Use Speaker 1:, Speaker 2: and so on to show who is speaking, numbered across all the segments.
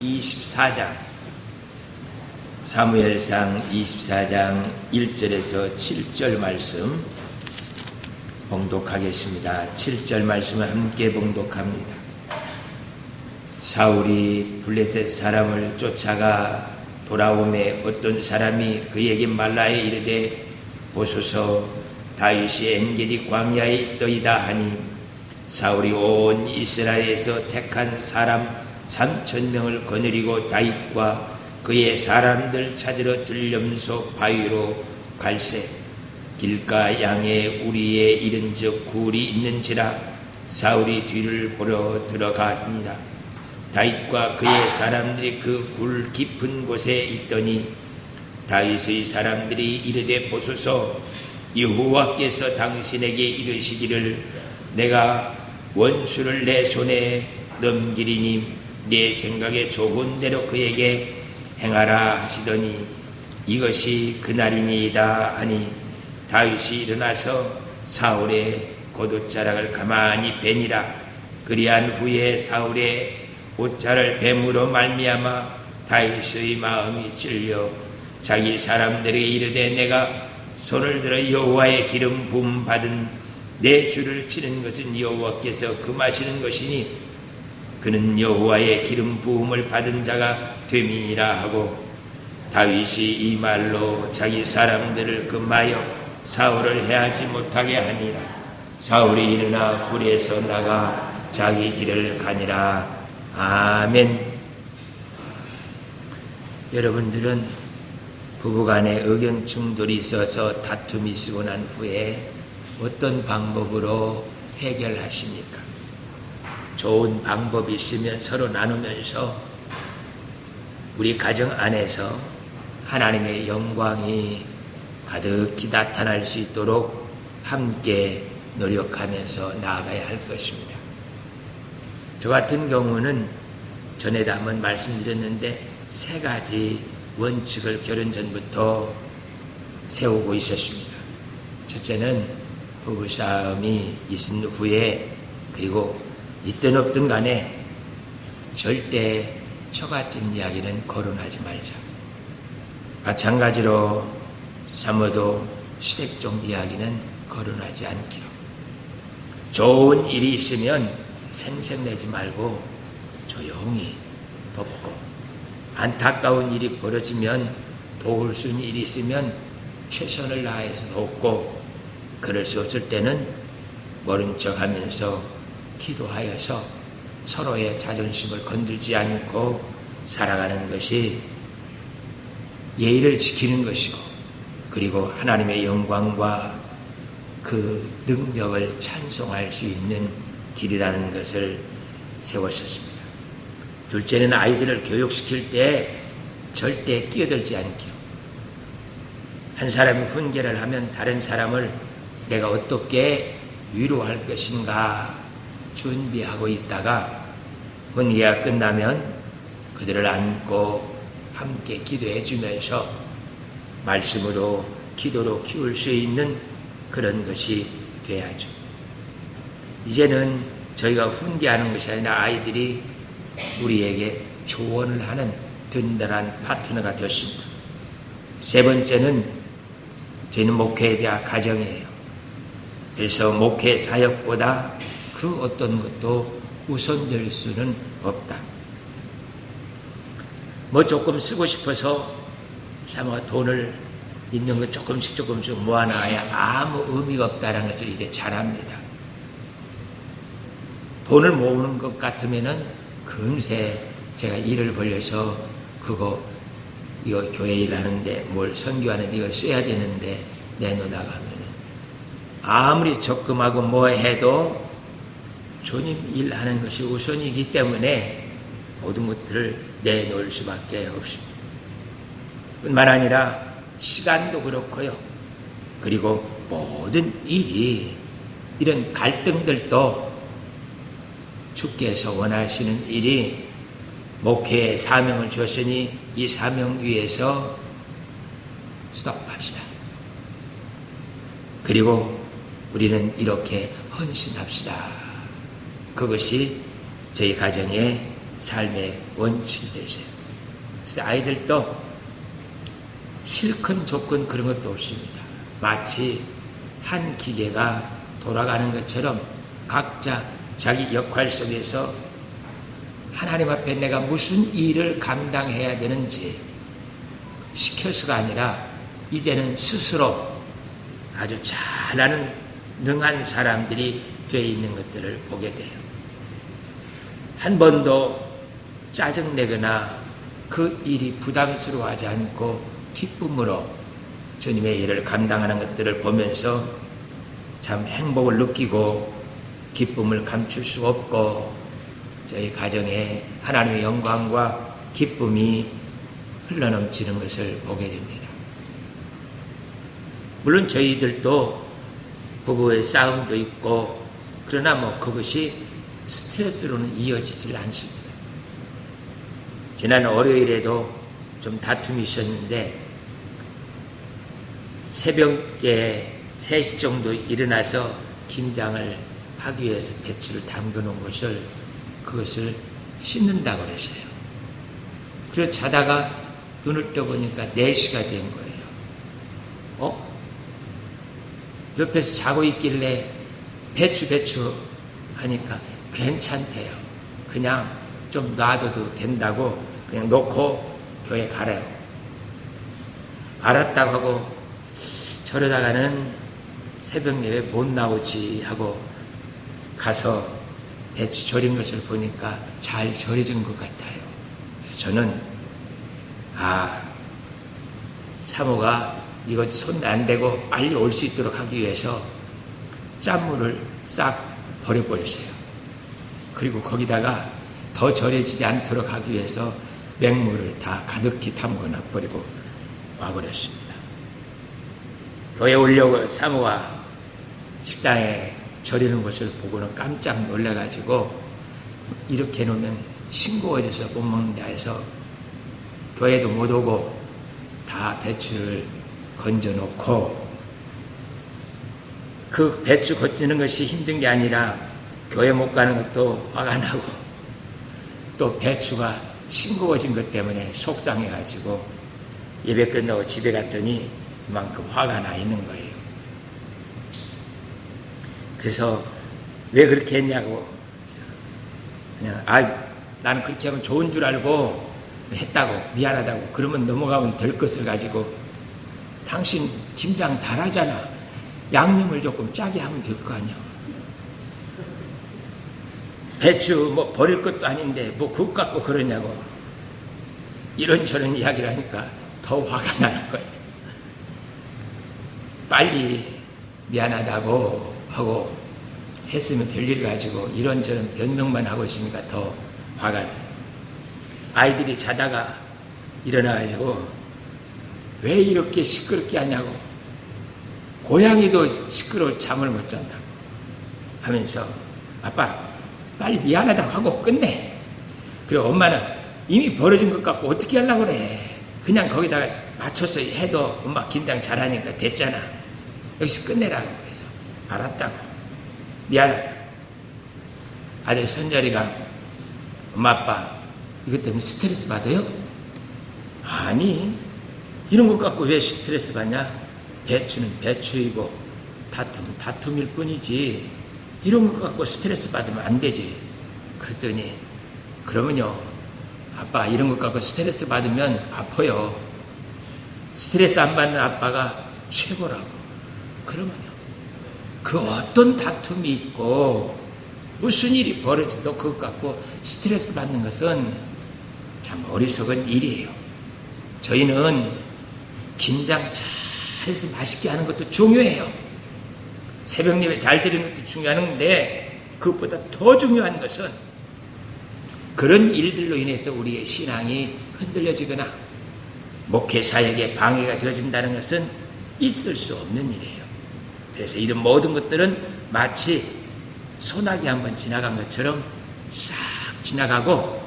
Speaker 1: 24장 사무엘상 24장 1절에서 7절 말씀 봉독하겠습니다. 7절 말씀을 함께 봉독합니다. 사울이 블레셋 사람을 쫓아가 돌아오매 어떤 사람이 그에게 말라에 이르되 보소서 다윗이 엔게디 광야에 있더이다 하니 사울이 온 이스라엘에서 택한 사람 3,000명을 거느리고 다윗과 그의 사람들 찾으러 들염소 바위로 갈새 길가 양의 우리에 이른즉 굴이 있는지라 사울이 뒤를 보러 들어가니라. 다윗과 그의 사람들이 그 굴 깊은 곳에 있더니 다윗의 사람들이 이르되 보소서 여호와께서 당신에게 이르시기를 내가 원수를 내 손에 넘기리니 내 생각에 좋은 대로 그에게 행하라 하시더니 이것이 그날이니이다 하니 다윗이 일어나서 사울의 겉옷자락을 가만히 베니라. 그리한 후에 사울의 옷자를 뱀으로 말미암아 다윗의 마음이 찔려 자기 사람들에게 이르되 내가 손을 들어 여호와의 기름 부음 받은 내 주를 치는 것은 여호와께서 금하시는 것이니 그는 여호와의 기름 부음을 받은 자가 됨이니라 하고 다윗이 이 말로 자기 사람들을 금하여 사울을 해하지 못하게 하니라. 사울이 일어나 굴에서 나가 자기 길을 가니라. 아멘. 여러분들은 부부간에 의견 충돌이 있어서 다툼이 있고 난 후에 어떤 방법으로 해결하십니까? 좋은 방법이 있으면 서로 나누면서 우리 가정 안에서 하나님의 영광이 가득히 나타날 수 있도록 함께 노력하면서 나아가야 할 것입니다. 저 같은 경우는 전에도 한번 말씀드렸는데 3가지 원칙을 결혼 전부터 세우고 있었습니다. 첫째는 부부싸움이 있은 후에 그리고 있든 없든 간에 절대 처갓집 이야기는 거론하지 말자. 마찬가지로 사모도 시댁종 이야기는 거론하지 않기로. 좋은 일이 있으면 생색내지 말고 조용히 덮고, 안타까운 일이 벌어지면 도울 수 있는 일이 있으면 최선을 다해서 돕고, 그럴 수 없을 때는 모른 척하면서 기도하여서 서로의 자존심을 건들지 않고 살아가는 것이 예의를 지키는 것이고, 그리고 하나님의 영광과 그 능력을 찬송할 수 있는 길이라는 것을 세웠었습니다. 둘째는 아이들을 교육시킬 때 절대 끼어들지 않기로. 한 사람이 훈계를 하면 다른 사람을 내가 어떻게 위로할 것인가 준비하고 있다가 훈계가 끝나면 그들을 안고 함께 기도해 주면서 말씀으로 기도로 키울 수 있는 그런 것이 돼야죠. 이제는 저희가 훈계하는 것이 아니라 아이들이 우리에게 조언을 하는 든든한 파트너가 되었습니다. 3번째는 저희는 목회에 대한 가정이에요. 그래서 목회 사역보다 그 어떤 것도 우선될 수는 없다. 뭐 조금 쓰고 싶어서 사모가 돈을 있는 거 조금씩 모아놔야 아무 의미가 없다는 것을 이제 잘 압니다. 돈을 모으는 것 같으면은 금세 제가 일을 벌려서 이거 교회 일하는데 뭘 선교하는데 이걸 써야 되는데 내놓아가면은 아무리 적금하고 뭐 해도 주님 일하는 것이 우선이기 때문에 모든 것들을 내놓을 수밖에 없습니다. 뿐만 아니라 시간도 그렇고요. 그리고 모든 일이 이런 갈등들도 주께서 원하시는 일이 목회의 사명을 주었으니 이 사명 위에서 스톱합시다. 그리고 우리는 이렇게 헌신합시다. 그것이 저희 가정의 삶의 원칙이 되세요. 그래서 아이들도 실컷 조건 그런 것도 없습니다. 마치 한 기계가 돌아가는 것처럼 각자 자기 역할 속에서 하나님 앞에 내가 무슨 일을 감당해야 되는지 시켜서가 아니라 이제는 스스로 아주 잘하는 능한 사람들이 되어 있는 것들을 보게 돼요. 한 번도 짜증내거나 그 일이 부담스러워하지 않고 기쁨으로 주님의 일을 감당하는 것들을 보면서 참 행복을 느끼고 기쁨을 감출 수 없고 저희 가정에 하나님의 영광과 기쁨이 흘러넘치는 것을 보게 됩니다. 물론 저희들도 부부의 싸움도 있고 그러나 그것이 스트레스로는 이어지질 않습니다. 지난 월요일에도 좀 다툼이 있었는데 새벽에 3시 정도 일어나서 김장을 하기 위해서 배추를 담궈 놓은 그것을 씻는다고 그랬어요. 그래서 자다가 눈을 떠보니까 4시가 된 거예요. 옆에서 자고 있길래 배추 하니까 괜찮대요. 그냥 좀 놔둬도 된다고 그냥 놓고 교회 가래요. 알았다고 하고 저러다가는 새벽 예배 못 나오지 하고 가서 배추 절인 것을 보니까 잘 절여진 것 같아요. 그래서 저는 사모가 이거 손 안 대고 빨리 올 수 있도록 하기 위해서 짠물을 싹 버려버렸어요. 그리고 거기다가 더 절여지지 않도록 하기 위해서 맹물을 다 가득히 담궈놔 버리고 와버렸습니다. 교회 오려고 사모가 식당에 절이는 것을 보고는 깜짝 놀라가지고 이렇게 놓으면 싱거워져서 못 먹는다 해서 교회도 못 오고 다 배추를 건져놓고 그 배추 건지는 것이 힘든 게 아니라 교회 못 가는 것도 화가 나고 또 배추가 싱거워진 것 때문에 속상해가지고 예배 끝나고 집에 갔더니 그만큼 화가 나 있는 거예요. 그래서 왜 그렇게 했냐고 그냥 나는 그렇게 하면 좋은 줄 알고 했다고 미안하다고 그러면 넘어가면 될 것을 가지고 당신 김장 잘하잖아. 양념을 조금 짜게 하면 될 거 아니야. 배추 버릴 것도 아닌데 국 갖고 그러냐고 이런저런 이야기를 하니까 더 화가 나는 거예요. 빨리 미안하다고 하고 했으면 될 일 가지고 이런저런 변명만 하고 있으니까 더 화가 나요. 아이들이 자다가 일어나가지고 왜 이렇게 시끄럽게 하냐고 고양이도 시끄러워 잠을 못 잔다고 하면서 아빠 빨리 미안하다고 하고 끝내. 그리고 엄마는 이미 벌어진 것 같고 어떻게 하려고 그래. 그냥 거기다가 맞춰서 해도 엄마 김장 잘하니까 됐잖아. 여기서 끝내라고. 그래서 알았다고 미안하다. 아들 선자리가 엄마 아빠 이것 때문에 스트레스 받아요? 아니 이런 것 갖고 왜 스트레스 받냐? 배추는 배추이고 다툼은 다툼일 뿐이지 이런 것 갖고 스트레스 받으면 안 되지. 그랬더니 그러면요 아빠 이런 것 갖고 스트레스 받으면 아파요. 스트레스 안 받는 아빠가 최고라고. 그러면요 그 어떤 다툼이 있고 무슨 일이 벌어져도 그것 갖고 스트레스 받는 것은 참 어리석은 일이에요. 저희는 김장 잘해서 맛있게 하는 것도 중요해요. 새벽 예배 잘 드리는 것도 중요한데 그것보다 더 중요한 것은 그런 일들로 인해서 우리의 신앙이 흔들려지거나 목회 사역에 방해가 되어진다는 것은 있을 수 없는 일이에요. 그래서 이런 모든 것들은 마치 소나기 한번 지나간 것처럼 싹 지나가고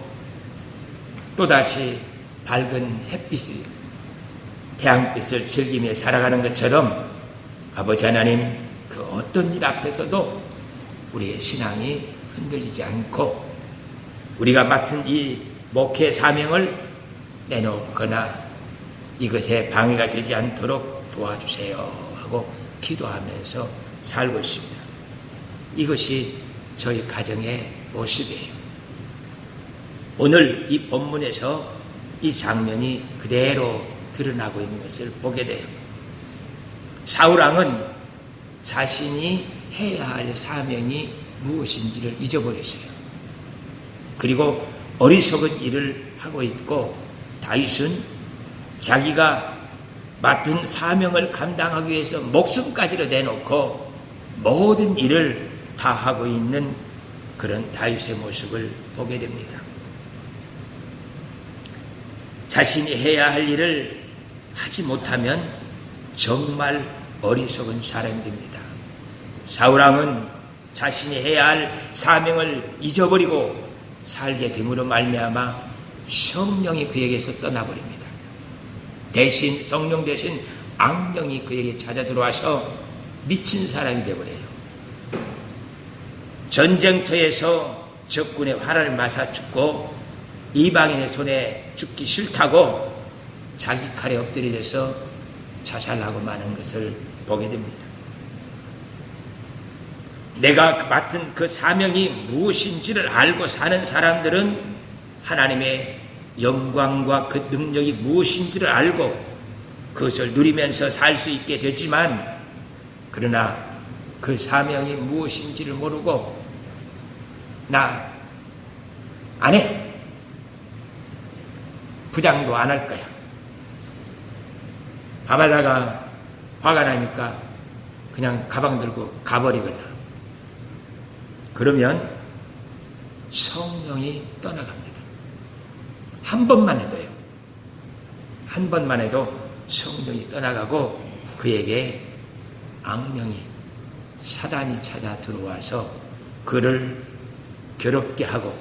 Speaker 1: 또다시 밝은 햇빛을 태양빛을 즐기며 살아가는 것처럼 아버지 하나님 그 어떤 일 앞에서도 우리의 신앙이 흔들리지 않고 우리가 맡은 이 목회 사명을 내놓거나 이것에 방해가 되지 않도록 도와주세요 하고 기도하면서 살고 있습니다. 이것이 저희 가정의 모습이에요. 오늘 이 본문에서 이 장면이 그대로 드러나고 있는 것을 보게 돼요. 사울왕은 자신이 해야 할 사명이 무엇인지를 잊어버렸어요. 그리고 어리석은 일을 하고 있고, 다윗은 자기가 맡은 사명을 감당하기 위해서 목숨까지도 내놓고 모든 일을 다 하고 있는 그런 다윗의 모습을 보게 됩니다. 자신이 해야 할 일을 하지 못하면 정말 어리석은 사람이 됩니다. 사울왕은 자신이 해야 할 사명을 잊어버리고 살게 됨으로 말미암아 성령이 그에게서 떠나버립니다. 대신 성령 대신 악령이 그에게 찾아 들어와서 미친 사람이 되어버려요. 전쟁터에서 적군의 활을 맞아 죽고 이방인의 손에 죽기 싫다고 자기 칼에 엎드려져서 자살하고 마는 것을 보게 됩니다. 내가 맡은 그 사명이 무엇인지를 알고 사는 사람들은 하나님의 영광과 그 능력이 무엇인지를 알고 그것을 누리면서 살 수 있게 되지만, 그러나 그 사명이 무엇인지를 모르고 나 안 해, 부장도 안 할 거야, 밥하다가 화가 나니까 그냥 가방 들고 가버리거나, 그러면 성령이 떠나갑니다. 한 번만 해도요. 한 번만 해도 성령이 떠나가고 그에게 악령이, 사단이 찾아 들어와서 그를 괴롭게 하고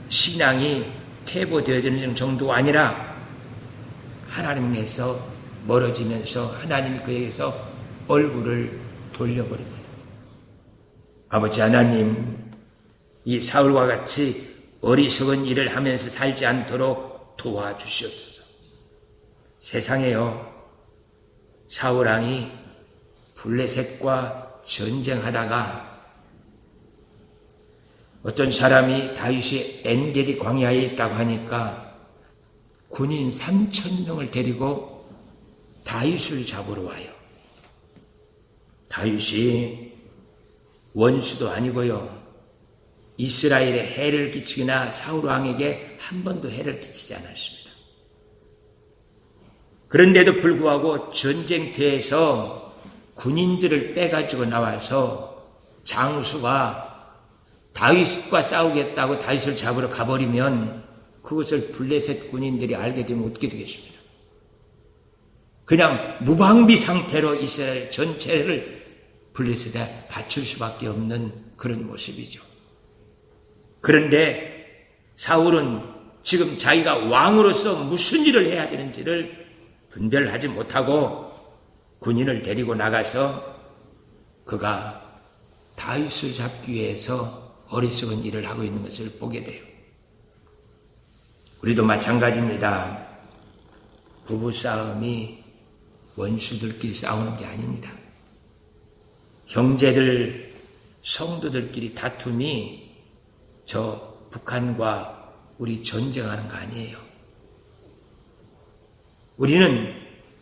Speaker 1: 신앙이 퇴보되어지는 정도가 아니라 하나님에서 멀어지면서 하나님이 그에게서 얼굴을 돌려버립니다. 아버지 하나님, 이 사울과 같이 어리석은 일을 하면서 살지 않도록 도와주시옵소서. 세상에요, 사울왕이 블레셋과 전쟁하다가 어떤 사람이 다윗이 엔게디 광야에 있다고 하니까 군인 3,000명을 데리고 다윗을 잡으러 와요. 다윗이 원수도 아니고요, 이스라엘에 해를 끼치거나 사울왕에게 한 번도 해를 끼치지 않았습니다. 그런데도 불구하고 전쟁터에서 군인들을 빼가지고 나와서 장수가 다윗과 싸우겠다고 다윗을 잡으러 가버리면 그것을 블레셋 군인들이 알게 되면 어떻게 되겠습니까? 그냥 무방비 상태로 이스라엘 전체를 블레셋에 바칠 수밖에 없는 그런 모습이죠. 그런데 사울은 지금 자기가 왕으로서 무슨 일을 해야 되는지를 분별하지 못하고 군인을 데리고 나가서 그가 다윗을 잡기 위해서 어리석은 일을 하고 있는 것을 보게 돼요. 우리도 마찬가지입니다. 부부싸움이 원수들끼리 싸우는 게 아닙니다. 형제들, 성도들끼리 다툼이 저 북한과 우리 전쟁하는 거 아니에요. 우리는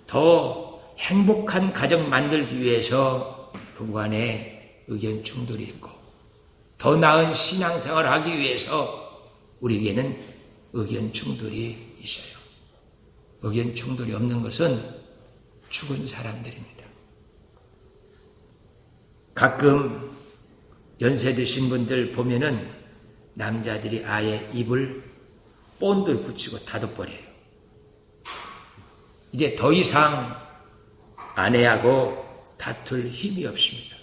Speaker 1: 더 행복한 가정 만들기 위해서 부부간에 의견 충돌이 있고, 더 나은 신앙생활을 하기 위해서 우리에게는 의견 충돌이 있어요. 의견 충돌이 없는 것은 죽은 사람들입니다. 가끔 연세 드신 분들 보면은 남자들이 아예 입을 본들 붙이고 닫아버려요. 이제 더 이상 아내하고 다툴 힘이 없습니다.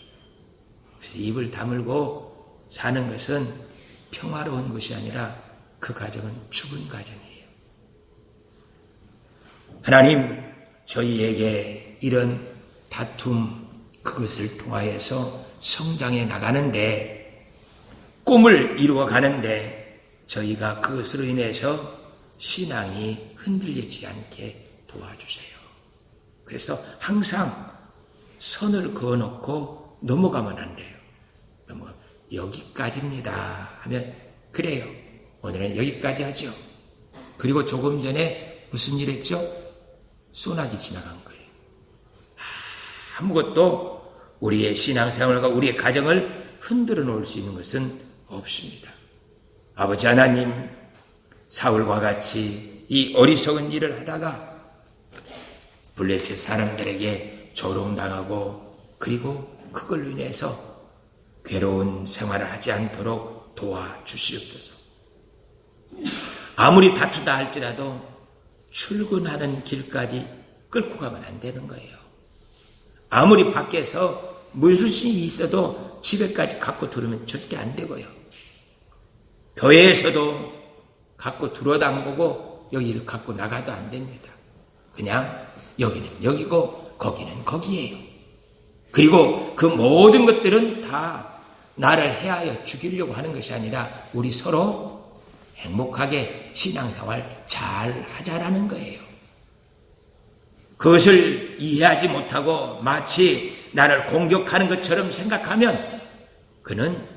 Speaker 1: 그래서 입을 다물고 사는 것은 평화로운 것이 아니라 그 가정은 죽은 가정이에요. 하나님, 저희에게 이런 다툼, 그것을 통하여서 성장해 나가는데, 꿈을 이루어 가는데 저희가 그것으로 인해서 신앙이 흔들리지 않게 도와주세요. 그래서 항상 선을 그어놓고 넘어가면 안 돼요. 여기까지입니다 하면 그래요. 오늘은 여기까지 하죠. 그리고 조금 전에 무슨 일 했죠? 소나기 지나간 거예요. 아무것도 우리의 신앙생활과 우리의 가정을 흔들어 놓을 수 있는 것은 없습니다. 아버지 하나님, 사울과 같이 이 어리석은 일을 하다가 블레셋 사람들에게 조롱당하고 그리고 그걸로 인해서 괴로운 생활을 하지 않도록 도와주시옵소서. 아무리 다투다 할지라도 출근하는 길까지 끌고 가면 안 되는 거예요. 아무리 밖에서 무슨 일이 있어도 집에까지 갖고 들어오면 절대 안 되고요. 교회에서도 갖고 들어담보고 여기를 갖고 나가도 안 됩니다. 그냥 여기는 여기고 거기는 거기예요. 그리고 그 모든 것들은 다 나를 해하여 죽이려고 하는 것이 아니라 우리 서로 행복하게 신앙생활 잘 하자라는 거예요. 그것을 이해하지 못하고 마치 나를 공격하는 것처럼 생각하면 그는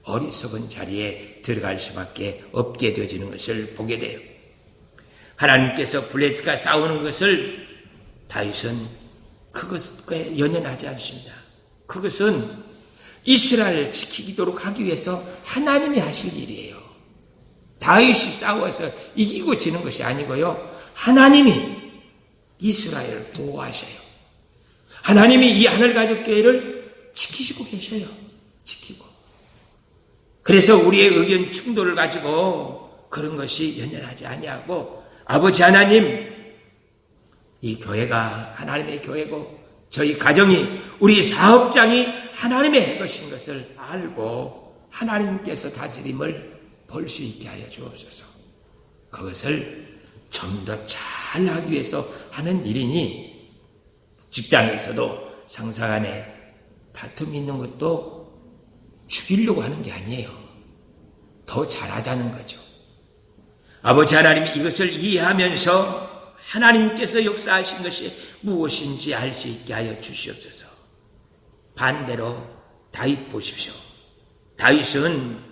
Speaker 1: 어리석은 자리에 들어갈 수밖에 없게 되어지는 것을 보게 돼요. 하나님께서 블레셋과 싸우는 것을 다윗은 그것과 연연하지 않습니다. 그것은 이스라엘을 지키도록 하기 위해서 하나님이 하실 일이에요. 다윗이 싸워서 이기고 지는 것이 아니고요. 하나님이 이스라엘을 보호하셔요. 하나님이 이 하늘가족교회를 지키시고 계셔요. 지키고. 그래서 우리의 의견 충돌을 가지고 그런 것이 연연하지 아니하고 아버지 하나님, 이 교회가 하나님의 교회고 저희 가정이 우리 사업장이 하나님의 것인 것을 알고 하나님께서 다스림을 볼 수 있게 하여 주옵소서. 그것을 좀 더 잘하기 위해서 하는 일이니 직장에서도 상사 간에 다툼이 있는 것도 죽이려고 하는 게 아니에요. 더 잘하자는 거죠. 아버지 하나님이 이것을 이해하면서 하나님께서 역사하신 것이 무엇인지 알 수 있게 하여 주시옵소서. 반대로 다윗 보십시오. 다윗은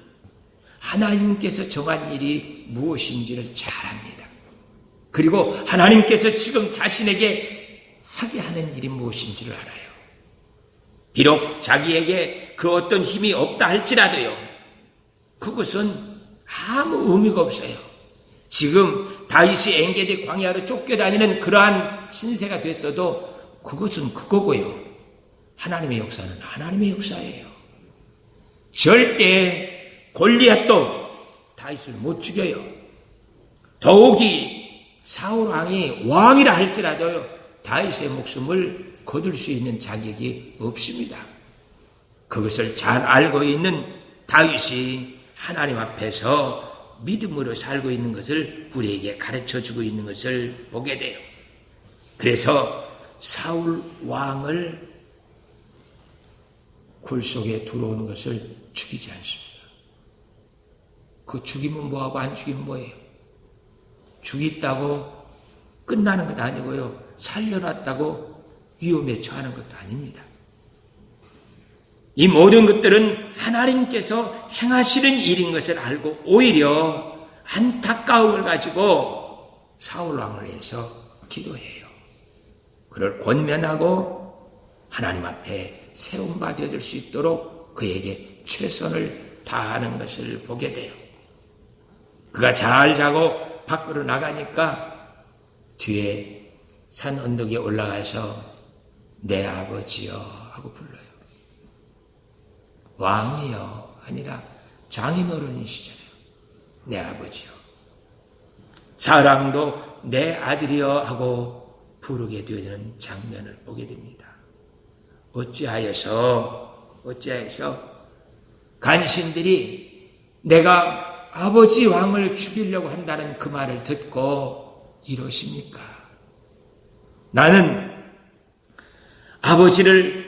Speaker 1: 하나님께서 정한 일이 무엇인지를 잘 압니다. 그리고 하나님께서 지금 자신에게 하게 하는 일이 무엇인지를 알아요. 비록 자기에게 그 어떤 힘이 없다 할지라도요. 그것은 아무 의미가 없어요. 지금 다윗이 엔게디 광야로 쫓겨다니는 그러한 신세가 됐어도 그것은 그거고요. 하나님의 역사는 하나님의 역사예요. 절대 골리앗도 다윗을 못 죽여요. 더욱이 사울 왕이 왕이라 할지라도요. 다윗의 목숨을 거둘 수 있는 자격이 없습니다. 그것을 잘 알고 있는 다윗이 하나님 앞에서 믿음으로 살고 있는 것을 우리에게 가르쳐주고 있는 것을 보게 돼요. 그래서 사울 왕을 굴 속에 들어오는 것을 죽이지 않습니다. 그 죽이면 뭐하고 안 죽이면 뭐예요? 죽였다고 끝나는 것 아니고요. 살려놨다고 위험에 처하는 것도 아닙니다. 이 모든 것들은 하나님께서 행하시는 일인 것을 알고 오히려 안타까움을 가지고 사울왕을 위해서 기도해요. 그를 권면하고 하나님 앞에 세움 받아줄 수 있도록 그에게 최선을 다하는 것을 보게 돼요. 그가 잘 자고 밖으로 나가니까 뒤에 산 언덕에 올라가서 내 아버지여 하고 불러요. 왕이여 아니라 장인어른이시잖아요. 내 아버지여. 사랑도 내 아들이여 하고 부르게 되어지는 장면을 보게 됩니다. 어찌하여서 간신들이 내가 아버지 왕을 죽이려고 한다는 그 말을 듣고 이러십니까? 나는 아버지를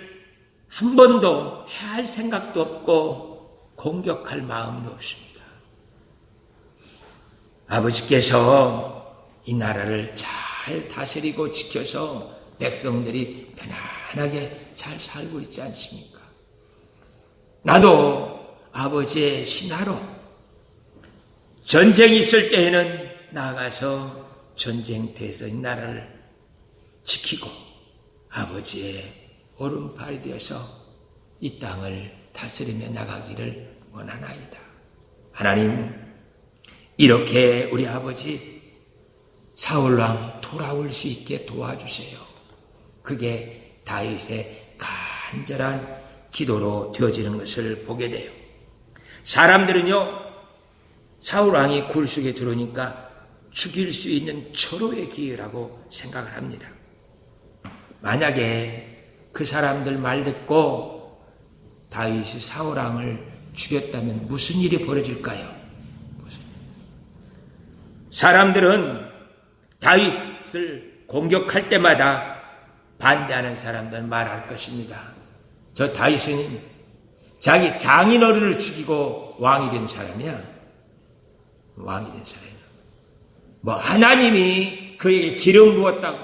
Speaker 1: 한 번도 해할 생각도 없고 공격할 마음도 없습니다. 아버지께서 이 나라를 잘 다스리고 지켜서 백성들이 편안하게 잘 살고 있지 않습니까? 나도 아버지의 신하로 전쟁이 있을 때에는 나가서 전쟁터에서 이 나라를 지키고 아버지의 오른팔이 되어서 이 땅을 다스리며 나가기를 원하나이다. 하나님, 이렇게 우리 아버지 사울왕 돌아올 수 있게 도와주세요. 그게 다윗의 간절한 기도로 되어지는 것을 보게 돼요. 사람들은요, 사울왕이 굴속에 들어오니까 죽일 수 있는 절호의 기회라고 생각을 합니다. 만약에 그 사람들 말 듣고 다윗이 사울왕을 죽였다면 무슨 일이 벌어질까요? 사람들은 다윗을 공격할 때마다 반대하는 사람들은 말할 것입니다. 저 다윗은 자기 장인어른을 죽이고 왕이 된 사람이야. 왕이 된 사람이야. 뭐 하나님이 그에게 기름 부었다고.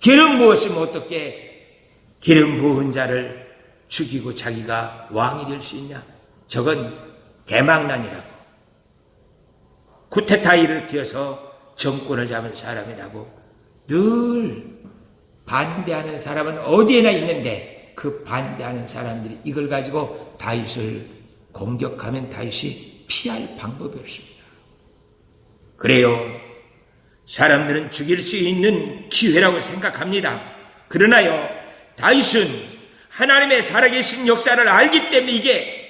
Speaker 1: 기름 부었으면 어떻게 기름 부은 자를 죽이고 자기가 왕이 될 수 있냐? 저건 대망난이라고. 쿠데타 일으켜서 정권을 잡은 사람이라고. 늘 반대하는 사람은 어디에나 있는데 그 반대하는 사람들이 이걸 가지고 다윗을 공격하면 다윗이 피할 방법이 없습니다. 그래요. 사람들은 죽일 수 있는 기회라고 생각합니다. 그러나요, 다윗은 하나님의 살아계신 역사를 알기 때문에 이게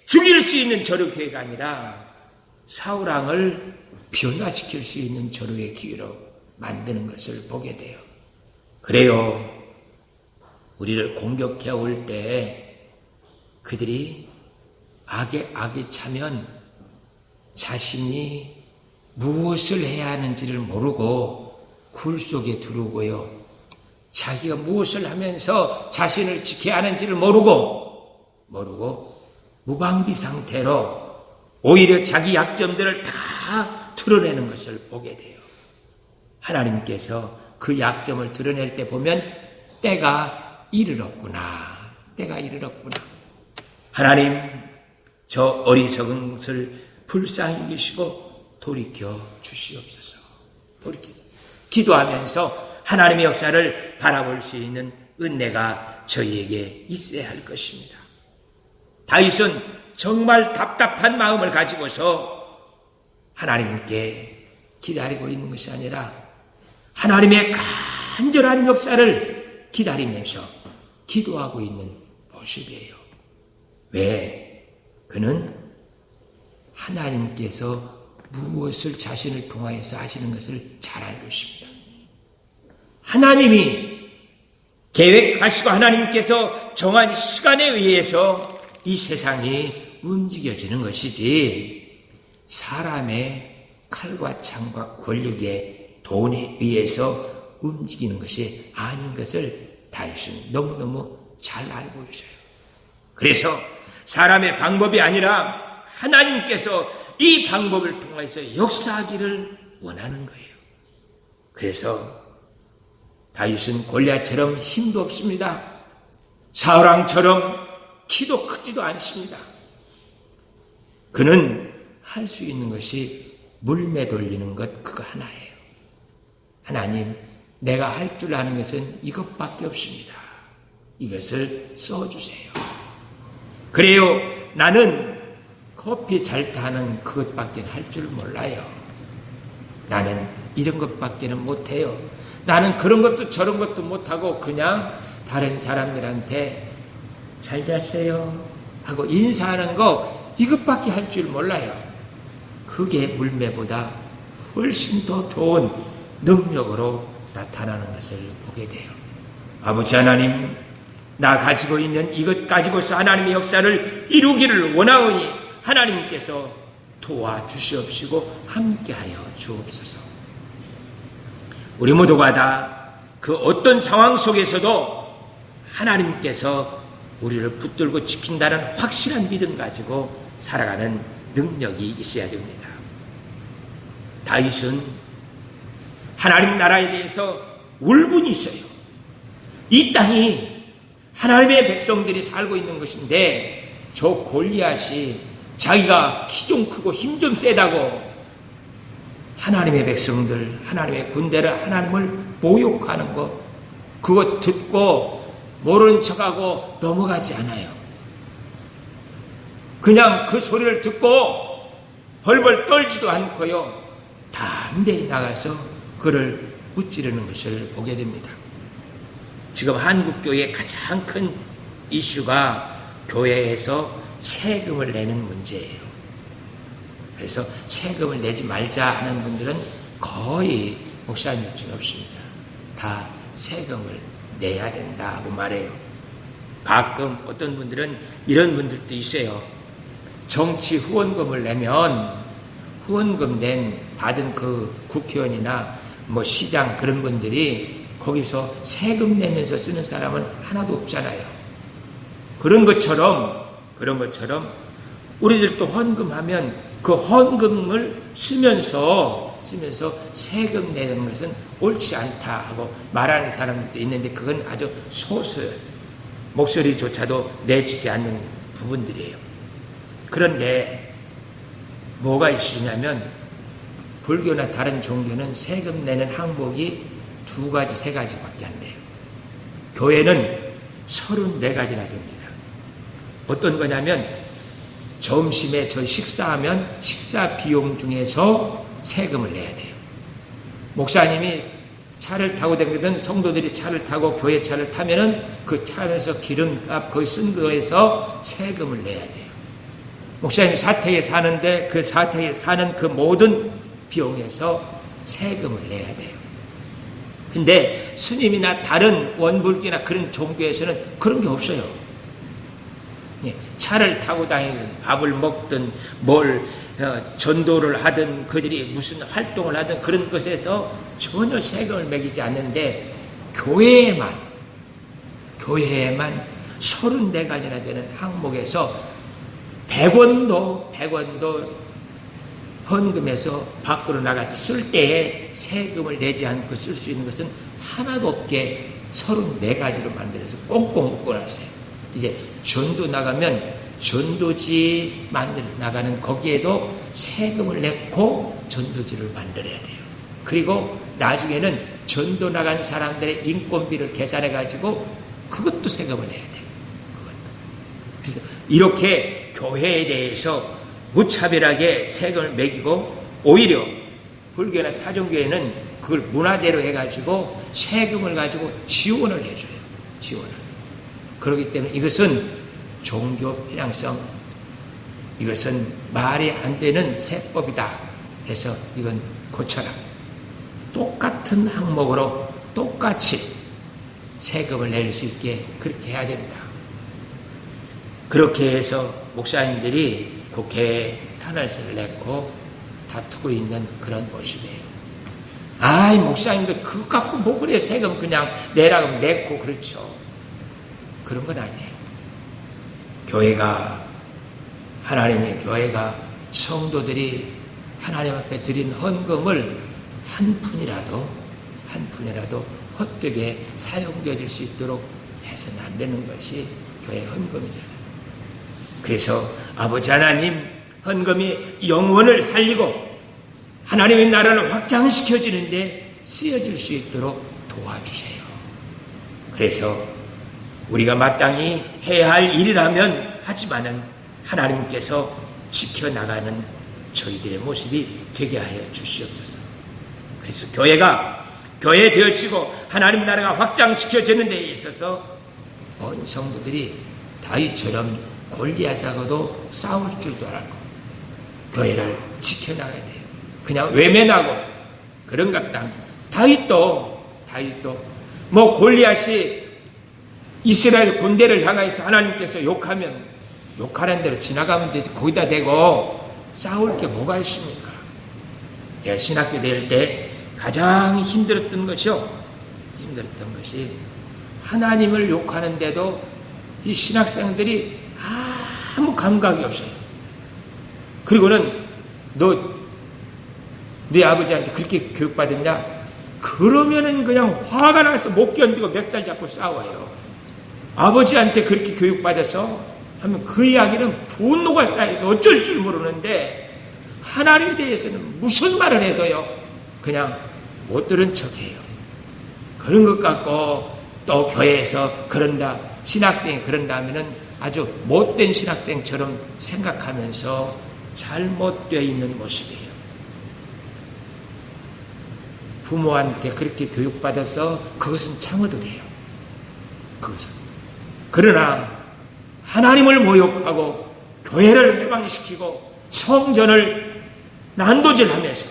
Speaker 1: 죽일 수 있는 절호 기회가 아니라 사울왕을 변화시킬 수 있는 절호의 기회로 만드는 것을 보게 돼요. 그래요. 우리를 공격해 올 때 그들이 악에 차면 자신이 무엇을 해야 하는지를 모르고 굴 속에 들어오고요. 자기가 무엇을 하면서 자신을 지켜야 하는지를 모르고 무방비 상태로 오히려 자기 약점들을 다 드러내는 것을 보게 돼요. 하나님께서 그 약점을 드러낼 때 보면 때가 이르렀구나. 하나님, 저 어리석은 것을 불쌍히 여기시고 돌이켜 주시옵소서. 기도하면서 하나님의 역사를 바라볼 수 있는 은혜가 저희에게 있어야 할 것입니다. 다윗은 정말 답답한 마음을 가지고서 하나님께 기다리고 있는 것이 아니라 하나님의 간절한 역사를 기다리면서 기도하고 있는 모습이에요. 왜? 그는 하나님께서 무엇을 자신을 통하여서 하시는 것을 잘 알고 있습니다. 하나님이 계획하시고 하나님께서 정한 시간에 의해서 이 세상이 움직여지는 것이지 사람의 칼과 창과 권력의 돈에 의해서 움직이는 것이 아닌 것을 다윗은 너무너무 잘 알고 있어요. 그래서 사람의 방법이 아니라 하나님께서 이 방법을 통해서 역사하기를 원하는 거예요. 그래서 다윗은 골리앗처럼 힘도 없습니다. 사울왕처럼 키도 크지도 않습니다. 그는 할 수 있는 것이 물매 돌리는 것 그거 하나예요. 하나님, 내가 할 줄 아는 것은 이것밖에 없습니다. 이것을 써주세요. 그래요, 나는 커피 잘 타는 그것밖에 할 줄 몰라요. 나는 이런 것밖에는 못해요. 나는 그런 것도 저런 것도 못하고 그냥 다른 사람들한테 잘 자세요 하고 인사하는 거 이것밖에 할 줄 몰라요. 그게 물매보다 훨씬 더 좋은 능력으로 나타나는 것을 보게 돼요. 아버지 하나님, 나 가지고 있는 이것 가지고서 하나님의 역사를 이루기를 원하오니 하나님께서 도와주시옵시고 함께하여 주옵소서. 우리 모두가 다 그 어떤 상황 속에서도 하나님께서 우리를 붙들고 지킨다는 확실한 믿음 가지고 살아가는 능력이 있어야 됩니다. 다윗은 하나님 나라에 대해서 울분이 있어요. 이 땅이 하나님의 백성들이 살고 있는 것인데 저 골리앗이 자기가 키 좀 크고 힘 좀 세다고 하나님의 백성들, 하나님의 군대를, 하나님을 모욕하는 것, 그거 듣고 모른 척하고 넘어가지 않아요. 그냥 그 소리를 듣고 벌벌 떨지도 않고요, 담대히 나가서 그를 무찌르는 것을 보게 됩니다. 지금 한국교회의 가장 큰 이슈가 교회에서 세금을 내는 문제예요. 그래서 세금을 내지 말자 하는 분들은 거의 목사님 중에 없습니다. 다 세금을 내야 된다고 말해요. 가끔 어떤 분들은 이런 분들도 있어요. 정치 후원금을 내면 후원금 받은 그 국회의원이나 뭐 시장 그런 분들이 거기서 세금 내면서 쓰는 사람은 하나도 없잖아요. 그런 것처럼 우리들도 헌금하면 그 헌금을 쓰면서 세금 내는 것은 옳지 않다 하고 말하는 사람들도 있는데 그건 아주 소수, 목소리조차도 내지지 않는 부분들이에요. 그런데 뭐가 있으냐면 불교나 다른 종교는 세금 내는 항목이 2가지, 3가지밖에 안 돼요. 교회는 34가지나 됩니다. 어떤 거냐면 점심에 저희 식사하면 식사 비용 중에서 세금을 내야 돼요. 목사님이 차를 타고 다니든 성도들이 차를 타고 교회 차를 타면은 그 차 안에서 기름값 거기 쓴 거에서 세금을 내야 돼요. 목사님 사택에 사는데 그 사택에 사는 그 모든 비용에서 세금을 내야 돼요. 근데 스님이나 다른 원불교나 그런 종교에서는 그런 게 없어요. 차를 타고 다니든 밥을 먹든 전도를 하든 그들이 무슨 활동을 하든 그런 것에서 전혀 세금을 매기지 않는데 교회에만 34가지나 되는 항목에서 100원도 헌금에서 밖으로 나가서 쓸 때에 세금을 내지 않고 쓸 수 있는 것은 하나도 없게 34가지로 만들어서 꽁꽁 묶어놨어요. 이제 전도 나가면 전도지 만들어서 나가는 거기에도 세금을 내고 전도지를 만들어야 돼요. 그리고 나중에는 전도 나간 사람들의 인건비를 계산해가지고 그것도 세금을 내야 돼요. 그래서 이렇게 교회에 대해서 무차별하게 세금을 매기고 오히려 불교나 타종교회는 그걸 문화재로 해가지고 세금을 가지고 지원을 해줘요. 지원을. 그렇기 때문에 이것은 종교 편향성, 이것은 말이 안 되는 세법이다 해서 이건 고쳐라. 똑같은 항목으로 똑같이 세금을 낼 수 있게 그렇게 해야 된다. 그렇게 해서 목사님들이 국회에 탄원서를 냈고 다투고 있는 그런 모습이에요. 아이 목사님들 그거 갖고 뭐 그래, 세금 그냥 내라고 하면 냈고 그렇죠. 그런 건 아니에요. 교회가, 하나님의 교회가 성도들이 하나님 앞에 드린 헌금을 한 푼이라도 헛되게 사용되어질 수 있도록 해서는 안 되는 것이 교회 헌금이잖아요. 그래서 아버지 하나님, 헌금이 영혼을 살리고 하나님의 나라를 확장시켜지는데 쓰여질 수 있도록 도와주세요. 그래서 우리가 마땅히 해야 할 일이라면 하지만은 하나님께서 지켜나가는 저희들의 모습이 되게 하여 주시옵소서. 그래서 교회가 교회 되어지고 하나님 나라가 확장시켜지는 데 있어서 온 성도들이 다윗처럼 골리앗하고도 싸울 줄도 알고 교회를 지켜나가야 돼요. 그냥 외면하고 그런 것도 다윗도 뭐 골리앗이 이스라엘 군대를 향해서 하나님께서 욕하는 대로 지나가면 되지 거기다 대고 싸울 게 뭐가 있습니까? 제가 신학교 다닐 때 가장 힘들었던 것이 하나님을 욕하는데도 이 신학생들이 아무 감각이 없어요. 그리고는 너 네 아버지한테 그렇게 교육받았냐? 그러면은 그냥 화가 나서 못 견디고 멱살 잡고 싸워요. 아버지한테 그렇게 교육받아서 하면 그 이야기는 분노가 쌓여서 어쩔 줄 모르는데, 하나님에 대해서는 무슨 말을 해도요 그냥 못 들은 척해요. 그런 것 같고, 또 교회에서 그런다, 신학생이 그런다 하면은 아주 못된 신학생처럼 생각하면서 잘못되어 있는 모습이에요. 부모한테 그렇게 교육받아서 그것은 참아도 돼요. 그것은. 그러나 하나님을 모욕하고 교회를 회방시키고 성전을 난도질하면서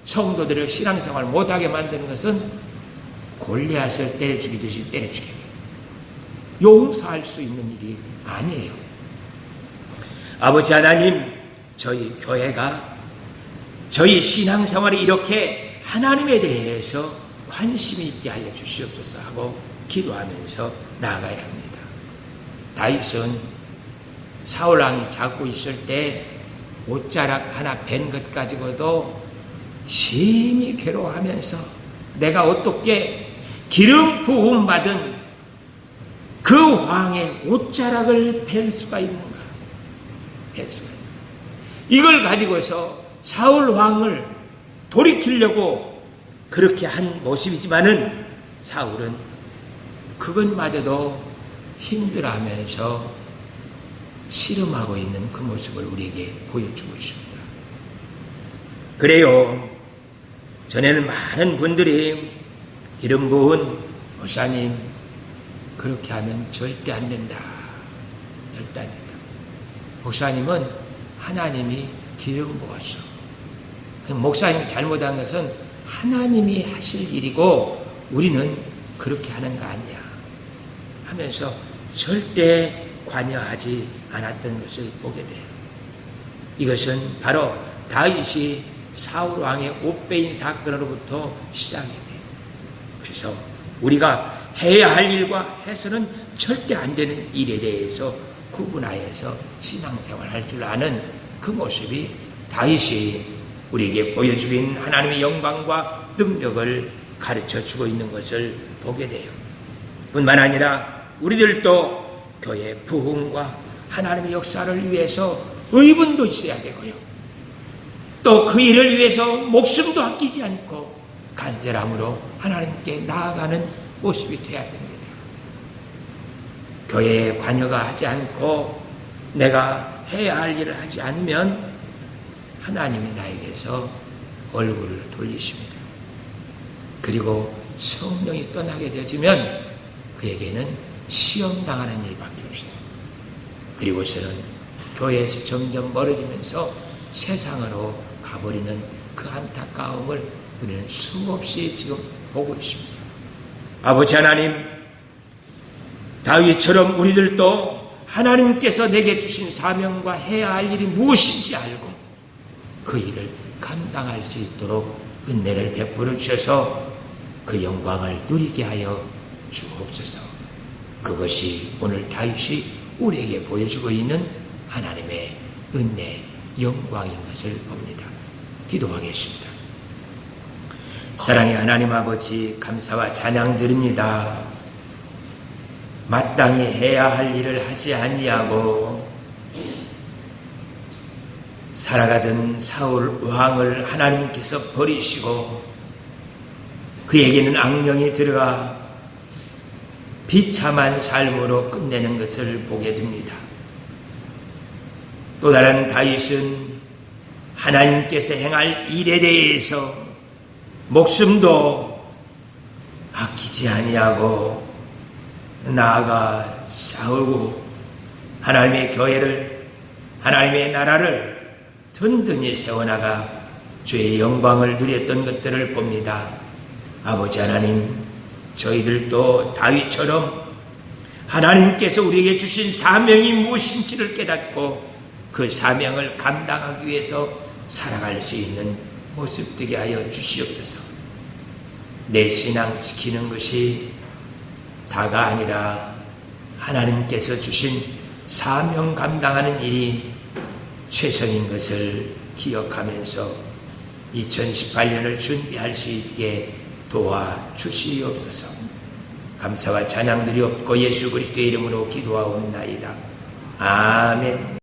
Speaker 1: 성도들을 신앙생활 못하게 만드는 것은 골리앗을 때려 죽이듯이 때려 죽여요. 용서할 수 있는 일이 아니에요. 아버지 하나님, 저희 교회가, 저희 신앙생활이 이렇게 하나님에 대해서 관심이 있게 하여 주시옵소서 하고 기도하면서 나아가야 합니다. 다윗은 사울왕이 잡고 있을 때 옷자락 하나 벤 것 가지고도 심히 괴로워하면서 내가 어떻게 기름 부음 받은 그 왕의 옷자락을 벨 수가 있는가? 벨 수가 있는가? 이걸 가지고서 사울 왕을 돌이키려고 그렇게 한 모습이지만은 사울은 그것마저도 힘들어하면서 씨름하고 있는 그 모습을 우리에게 보여주고 있습니다. 그래요. 전에는 많은 분들이 기름 부은 목사님, 그렇게 하면 절대 안 된다. 절대 안 된다. 목사님은 하나님이 기름 부었어. 목사님이 잘못한 것은 하나님이 하실 일이고 우리는 그렇게 하는 거 아니야 하면서 절대 관여하지 않았던 것을 보게 돼요. 이것은 바로 다윗이 사울 왕의 옷베인 사건으로부터 시작이 돼요. 그래서 우리가 해야 할 일과 해서는 절대 안 되는 일에 대해서 구분하여서 신앙생활을 할 줄 아는 그 모습이 다윗이 우리에게 보여주고 있는 하나님의 영광과 능력을 가르쳐주고 있는 것을 보게 돼요. 뿐만 아니라 우리들도 교회 부흥과 하나님의 역사를 위해서 의분도 있어야 되고요. 또 그 일을 위해서 목숨도 아끼지 않고 간절함으로 하나님께 나아가는 모습이 되어야 됩니다. 교회에 관여가 하지 않고 내가 해야 할 일을 하지 않으면 하나님이 나에게서 얼굴을 돌리십니다. 그리고 성령이 떠나게 되어지면 그에게는 시험당하는 일밖에 없어요. 그리고서는 교회에서 점점 멀어지면서 세상으로 가버리는 그 안타까움을 우리는 수없이 지금 보고 있습니다. 아버지 하나님, 다윗처럼 우리들도 하나님께서 내게 주신 사명과 해야 할 일이 무엇인지 알고 그 일을 감당할 수 있도록 은혜를 베풀어 주셔서 그 영광을 누리게 하여 주옵소서. 그것이 오늘 다윗이 우리에게 보여주고 있는 하나님의 은혜, 영광인 것을 봅니다. 기도하겠습니다. 사랑의 하나님 아버지, 감사와 찬양 드립니다. 마땅히 해야 할 일을 하지 아니하고 살아가던 사울 왕을 하나님께서 버리시고 그에게는 악령이 들어가 비참한 삶으로 끝내는 것을 보게 됩니다. 또 다른 다윗은 하나님께서 행할 일에 대해서 목숨도 아끼지 아니하고 나아가 싸우고 하나님의 교회를, 하나님의 나라를 든든히 세워나가 주의 영광을 누렸던 것들을 봅니다. 아버지 하나님, 저희들도 다윗처럼 하나님께서 우리에게 주신 사명이 무엇인지를 깨닫고 그 사명을 감당하기 위해서 살아갈 수 있는 모습 되게 하여 주시옵소서. 내 신앙 지키는 것이 다가 아니라 하나님께서 주신 사명 감당하는 일이 최선인 것을 기억하면서 2018년을 준비할 수 있게 도와주시옵소서. 감사와 찬양 드리옵고 예수 그리스도의 이름으로 기도하옵나이다. 아멘.